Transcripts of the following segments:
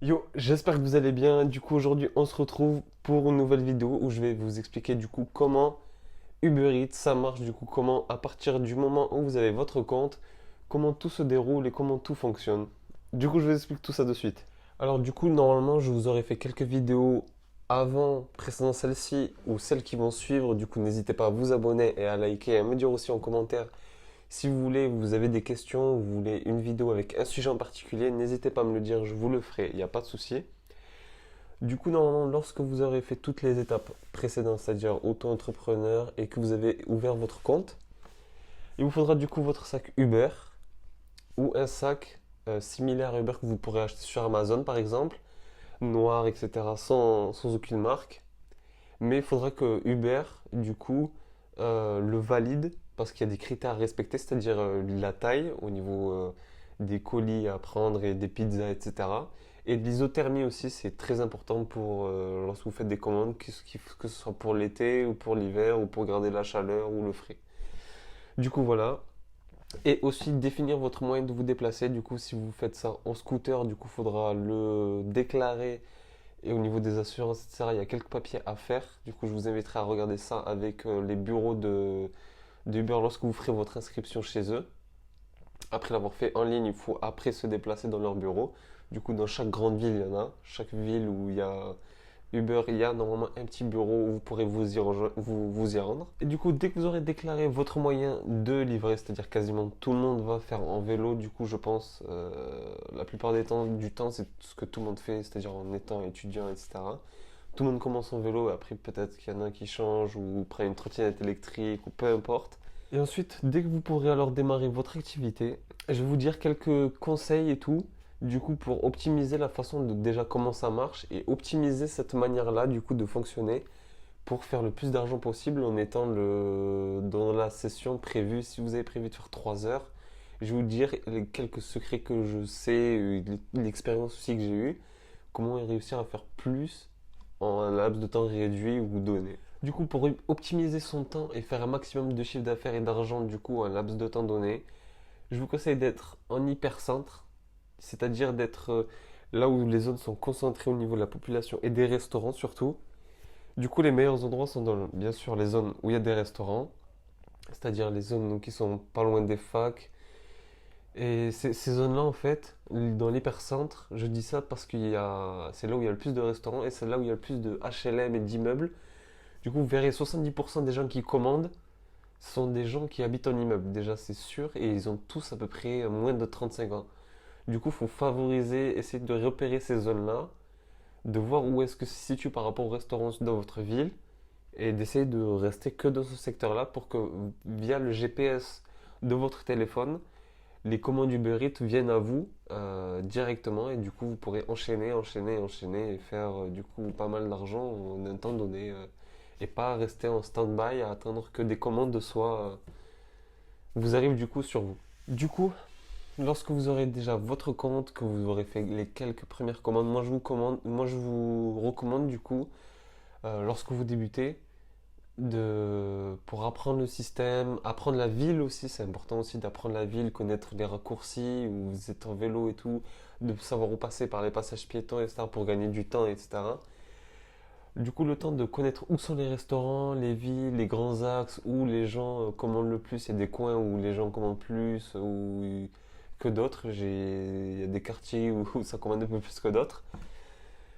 Yo, j'espère que vous allez bien. Du coup, aujourd'hui, on se retrouve pour une nouvelle vidéo où je vais vous expliquer du coup comment Uber Eats ça marche, du coup, comment à partir du moment où vous avez votre compte, comment tout se déroule et comment tout fonctionne. Du coup, je vous explique tout ça de suite. Alors, du coup, normalement, je vous aurais fait quelques vidéos avant, précédant celle-ci ou celles qui vont suivre. Du coup, n'hésitez pas à vous abonner et à liker et à me dire aussi en commentaire si vous voulez, vous avez des questions, vous voulez une vidéo avec un sujet en particulier, n'hésitez pas à me le dire, je vous le ferai, il n'y a pas de souci. Du coup, normalement, lorsque vous aurez fait toutes les étapes précédentes, c'est-à-dire auto-entrepreneur et que vous avez ouvert votre compte, il vous faudra du coup votre sac Uber ou un sac similaire à Uber que vous pourrez acheter sur Amazon par exemple, noir, etc., sans aucune marque. Mais il faudra que Uber, du coup, le valide parce qu'il y a des critères à respecter, c'est-à-dire la taille au niveau des colis à prendre et des pizzas, etc. Et de l'isothermie aussi, c'est très important pour lorsque vous faites des commandes, que ce soit pour l'été ou pour l'hiver ou pour garder la chaleur ou le frais. Du coup, voilà. Et aussi définir votre moyen de vous déplacer. Du coup, si vous faites ça en scooter, du coup, il faudra le déclarer et au niveau des assurances, etc., il y a quelques papiers à faire. Du coup, je vous inviterai à regarder ça avec les bureaux de Uber lorsque vous ferez votre inscription chez eux. Après l'avoir fait en ligne, il faut après se déplacer dans leur bureau. Du coup, dans chaque grande ville, il y en a. Chaque ville où il y a Uber, il y a normalement un petit bureau où vous pourrez vous y rendre. Et du coup, dès que vous aurez déclaré votre moyen de livrer, c'est-à-dire quasiment tout le monde va faire en vélo, du coup, je pense, la plupart du temps, c'est ce que tout le monde fait, c'est-à-dire en étant étudiant, etc. Tout le monde commence en vélo, et après peut-être qu'il y en a un qui change ou prend une trottinette électrique ou peu importe. Et ensuite, dès que vous pourrez alors démarrer votre activité, je vais vous dire quelques conseils et tout, du coup, pour optimiser la façon de déjà comment ça marche et optimiser cette manière-là, du coup, de fonctionner pour faire le plus d'argent possible en étant dans la session prévue. Si vous avez prévu de faire 3 heures, je vais vous dire les quelques secrets que je sais, l'expérience aussi que j'ai eue, comment réussir à faire plus en un laps de temps réduit ou donné. Du coup, pour optimiser son temps et faire un maximum de chiffre d'affaires et d'argent, du coup, en un laps de temps donné, je vous conseille d'être en hypercentre, c'est-à-dire d'être là où les zones sont concentrées au niveau de la population et des restaurants surtout. Du coup, les meilleurs endroits sont bien sûr les zones où il y a des restaurants, c'est-à-dire les zones qui sont pas loin des facs. Et ces zones-là, en fait, dans l'hypercentre, je dis ça parce c'est là où il y a le plus de restaurants et c'est là où il y a le plus de HLM et d'immeubles. Du coup, vous verrez 70% des gens qui commandent sont des gens qui habitent en immeuble, déjà c'est sûr, et ils ont tous à peu près moins de 35 ans. Du coup, il faut favoriser, essayer de repérer ces zones-là, de voir où est-ce que se situe par rapport aux restaurants dans votre ville, et d'essayer de rester que dans ce secteur-là pour que via le GPS de votre téléphone, les commandes Uber Eats viennent à vous directement, et du coup vous pourrez enchaîner, enchaîner, enchaîner et faire du coup pas mal d'argent en un temps donné, et pas rester en stand-by à attendre que des commandes vous arrivent du coup sur vous. Du coup, lorsque vous aurez déjà votre compte, que vous aurez fait les quelques premières commandes, moi je vous recommande du coup, lorsque vous débutez, pour apprendre le système, apprendre la ville aussi, c'est important aussi d'apprendre la ville, connaître les raccourcis, où vous êtes en vélo et tout, de savoir où passer par les passages piétons, etc. pour gagner du temps, etc. Du coup, le temps de connaître où sont les restaurants, les villes, les grands axes, où les gens commandent le plus. Il y a des coins où les gens commandent plus que d'autres. Il y a des quartiers où ça commande un peu plus que d'autres.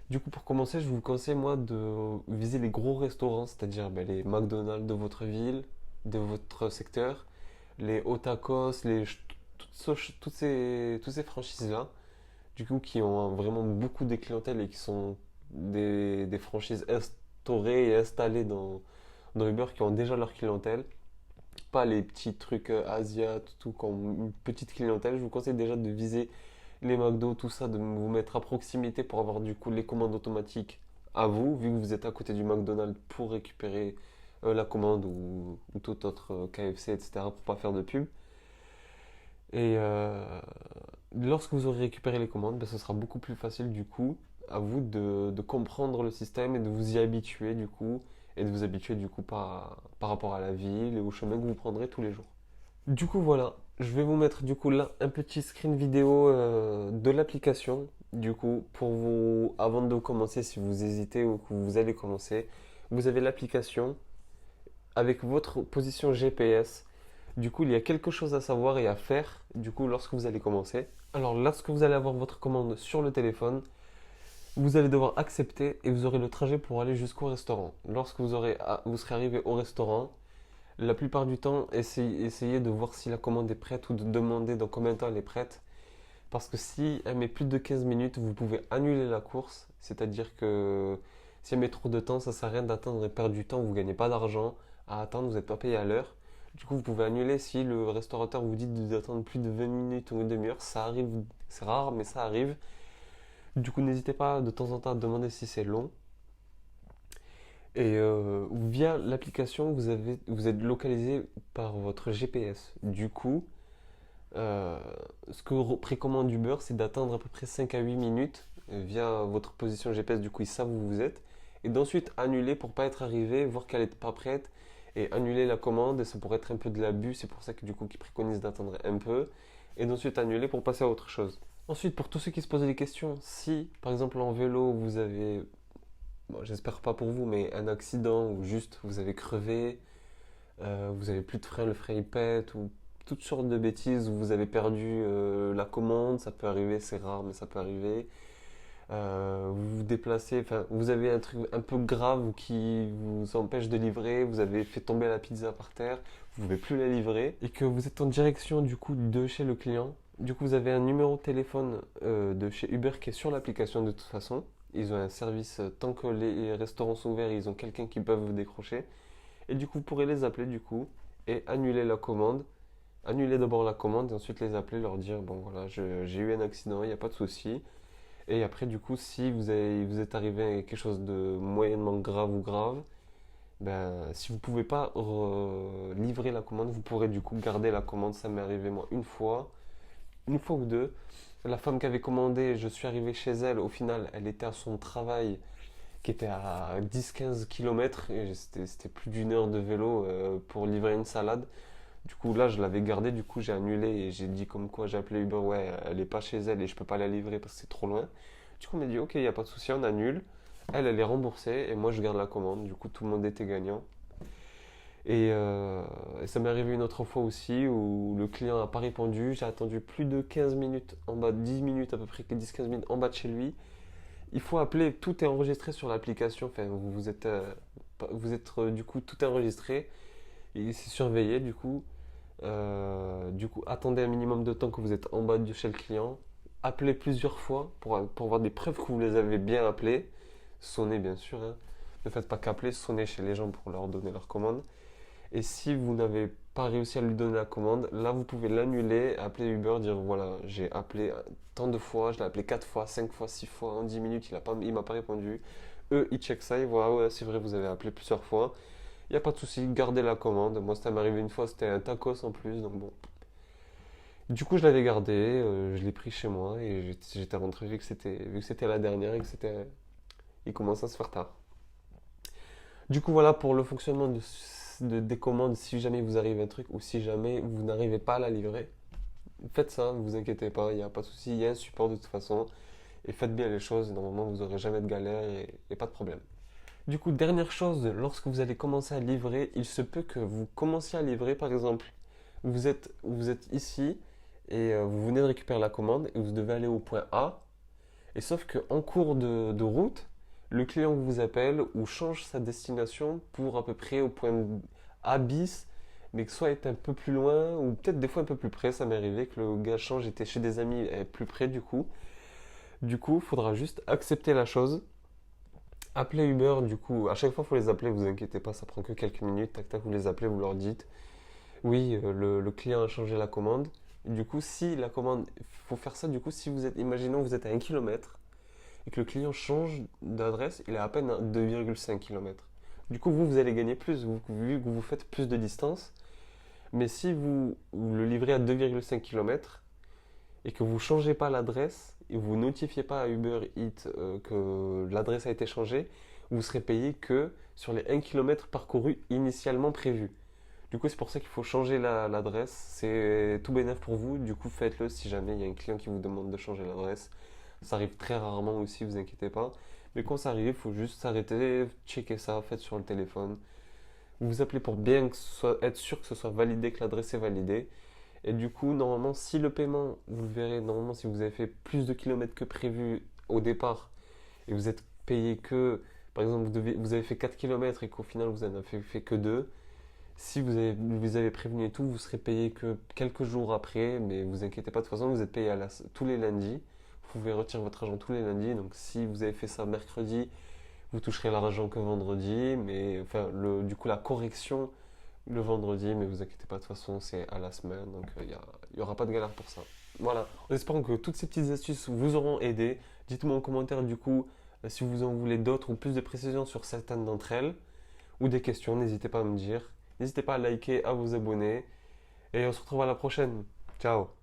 Du coup, pour commencer, je vous conseille, moi, de viser les gros restaurants, c'est-à-dire ben, les McDonald's de votre ville, de votre secteur, les Otakos, toutes ces franchises-là, du coup, qui ont vraiment beaucoup de clientèle et qui sont des franchises instaurées et installées dans Uber qui ont déjà leur clientèle. Pas les petits trucs Asia, tout comme une petite clientèle. Je vous conseille déjà de viser les McDo, tout ça, de vous mettre à proximité pour avoir du coup les commandes automatiques à vous, vu que vous êtes à côté du McDonald's pour récupérer la commande ou tout autre KFC, etc. pour pas faire de pub. Et lorsque vous aurez récupéré les commandes, ben, ce sera beaucoup plus facile du coup à vous de comprendre le système et de vous y habituer du coup et de vous habituer du coup par rapport à la ville et au chemin que vous prendrez tous les jours. Du coup voilà, je vais vous mettre du coup là un petit screen vidéo de l'application. Du coup, pour vous, avant de commencer, si vous hésitez ou que vous allez commencer, vous avez l'application avec votre position GPS. Du coup, il y a quelque chose à savoir et à faire, du coup, lorsque vous allez commencer. Alors, lorsque vous allez avoir votre commande sur le téléphone, vous allez devoir accepter et vous aurez le trajet pour aller jusqu'au restaurant. Lorsque vous serez arrivé au restaurant, la plupart du temps, essayez de voir si la commande est prête ou de demander dans combien de temps elle est prête. Parce que si elle met plus de 15 minutes, vous pouvez annuler la course. C'est-à-dire que si elle met trop de temps, ça sert à rien d'attendre et perdre du temps. Vous ne gagnez pas d'argent à attendre, vous n'êtes pas payé à l'heure. Du coup, vous pouvez annuler si le restaurateur vous dit d'attendre plus de 20 minutes ou une demi-heure. Ça arrive, c'est rare, mais ça arrive. Du coup, n'hésitez pas de temps en temps à demander si c'est long. Et via l'application, vous êtes localisé par votre GPS. Du coup, euh, ce que précommande Uber, c'est d'attendre à peu près 5 à 8 minutes via votre position GPS. Du coup, ils savent où vous êtes. Et d'ensuite annuler pour pas être arrivé, voir qu'elle n'est pas prête et annuler la commande. Ça pourrait être un peu de l'abus. C'est pour ça que du coup, qu'ils préconisent d'attendre un peu. Et d'ensuite annuler pour passer à autre chose. Ensuite, pour tous ceux qui se posent des questions, si par exemple en vélo vous avez, bon, j'espère pas pour vous, mais un accident ou juste vous avez crevé, vous avez plus de frein, le frein il pète ou toutes sortes de bêtises, vous avez perdu la commande, ça peut arriver, c'est rare, mais ça peut arriver. Vous vous déplacez, enfin, vous avez un truc un peu grave qui vous empêche de livrer, vous avez fait tomber la pizza par terre, vous ne pouvez plus la livrer et que vous êtes en direction du coup de chez le client. Du coup, vous avez un numéro de téléphone de chez Uber qui est sur l'application de toute façon. Ils ont un service, tant que les restaurants sont ouverts, ils ont quelqu'un qui peut vous décrocher. Et du coup, vous pourrez les appeler du coup et annuler la commande. Annuler d'abord la commande et ensuite les appeler, leur dire bon voilà, j'ai eu un accident, il n'y a pas de souci. Et après, du coup, si vous êtes arrivé à quelque chose de moyennement grave ou grave, ben, si vous ne pouvez pas livrer la commande, vous pourrez du coup garder la commande. Ça m'est arrivé moi une fois ou deux. La femme qui avait commandé, je suis arrivé chez elle, au final, elle était à son travail qui était à 10-15 km et c'était plus d'une heure de vélo pour livrer une salade. Du coup, là, je l'avais gardée, du coup, j'ai annulé et j'ai dit comme quoi j'ai appelé Uber, ouais, elle est pas chez elle et je peux pas la livrer parce que c'est trop loin. Du coup, on m'a dit, ok, il n'y a pas de souci, on annule. Elle est remboursée et moi, je garde la commande. Du coup, tout le monde était gagnant. Et ça m'est arrivé une autre fois aussi où le client n'a pas répondu. J'ai attendu plus de 15 minutes, en bas de 10 minutes à peu près, 10-15 minutes en bas de chez lui. Il faut appeler, tout est enregistré sur l'application. Enfin, vous êtes du coup, tout est enregistré et c'est surveillé du coup, attendez un minimum de temps que vous êtes en bas de chez le client. Appelez plusieurs fois pour avoir des preuves que vous les avez bien appelés. Sonnez bien sûr, hein. Ne faites pas qu'appeler, sonnez chez les gens pour leur donner leur commande. Et si vous n'avez pas réussi à lui donner la commande, là vous pouvez l'annuler, appeler Uber, dire voilà, j'ai appelé tant de fois, je l'ai appelé 4 fois, 5 fois, 6 fois, en 10 minutes, il m'a pas répondu. Eux, ils checkent ça, ils voient, ah ouais, c'est vrai, vous avez appelé plusieurs fois. Il n'y a pas de souci, gardez la commande. Moi, ça m'est arrivé une fois, c'était un tacos en plus, donc bon. Du coup, je l'avais gardé, je l'ai pris chez moi et j'étais rentré vu que c'était la dernière et que il commençait à se faire tard. Du coup, voilà pour le fonctionnement des commandes. Si jamais vous arrive un truc ou si jamais vous n'arrivez pas à la livrer, faites ça, ne vous inquiétez pas, il n'y a pas de souci, il y a un support de toute façon. Et faites bien les choses, normalement vous n'aurez jamais de galère et pas de problème. Du coup, dernière chose, lorsque vous allez commencer à livrer, il se peut que vous commenciez à livrer, par exemple, vous êtes ici et vous venez de récupérer la commande et vous devez aller au point A. Et sauf qu'en cours de route, le client vous appelle ou change sa destination pour à peu près au point A bis, mais que soit est un peu plus loin ou peut-être des fois un peu plus près. Ça m'est arrivé que le gars change, était chez des amis plus près du coup. Du coup, il faudra juste accepter la chose. Appelez Uber, du coup, à chaque fois, il faut les appeler, vous inquiétez pas, ça prend que quelques minutes. Tac, tac, vous les appelez, vous leur dites, oui, le client a changé la commande. Du coup, si la commande, il faut faire ça, du coup, si vous êtes, imaginons, vous êtes à 1 km et que le client change d'adresse, il est à peine à 2,5 km. Du coup, vous allez gagner plus, vu que vous faites plus de distance. Mais si vous le livrez à 2,5 km et que vous ne changez pas l'adresse et vous notifiez pas à Uber Eats que l'adresse a été changée, vous serez payé que sur les 1 km parcouru initialement prévu. Du coup, c'est pour ça qu'il faut changer l'adresse. C'est tout bénef pour vous. Du coup, faites-le si jamais il y a un client qui vous demande de changer l'adresse. Ça arrive très rarement aussi, vous inquiétez pas. Mais quand ça arrive, il faut juste s'arrêter, checker ça, faites sur le téléphone. Vous vous appelez pour bien être sûr que ce soit validé, que l'adresse est validée. Et du coup, normalement, si le paiement, vous le verrez, normalement, si vous avez fait plus de kilomètres que prévu au départ et vous êtes payé que, par exemple, vous avez fait 4 kilomètres et qu'au final, vous n'en avez fait que 2, si vous avez prévenu et tout, vous serez payé que quelques jours après, mais vous inquiétez pas, de toute façon, vous êtes payé tous les lundis. Vous pouvez retirer votre argent tous les lundis. Donc, si vous avez fait ça mercredi, vous toucherez l'argent que vendredi, mais enfin, du coup, la correction le vendredi, mais vous inquiétez pas, de toute façon, c'est à la semaine, donc il y aura pas de galère pour ça. Voilà, en espérant que toutes ces petites astuces vous auront aidé. Dites-moi en commentaire du coup si vous en voulez d'autres ou plus de précisions sur certaines d'entre elles ou des questions, n'hésitez pas à me dire. N'hésitez pas à liker, à vous abonner et on se retrouve à la prochaine. Ciao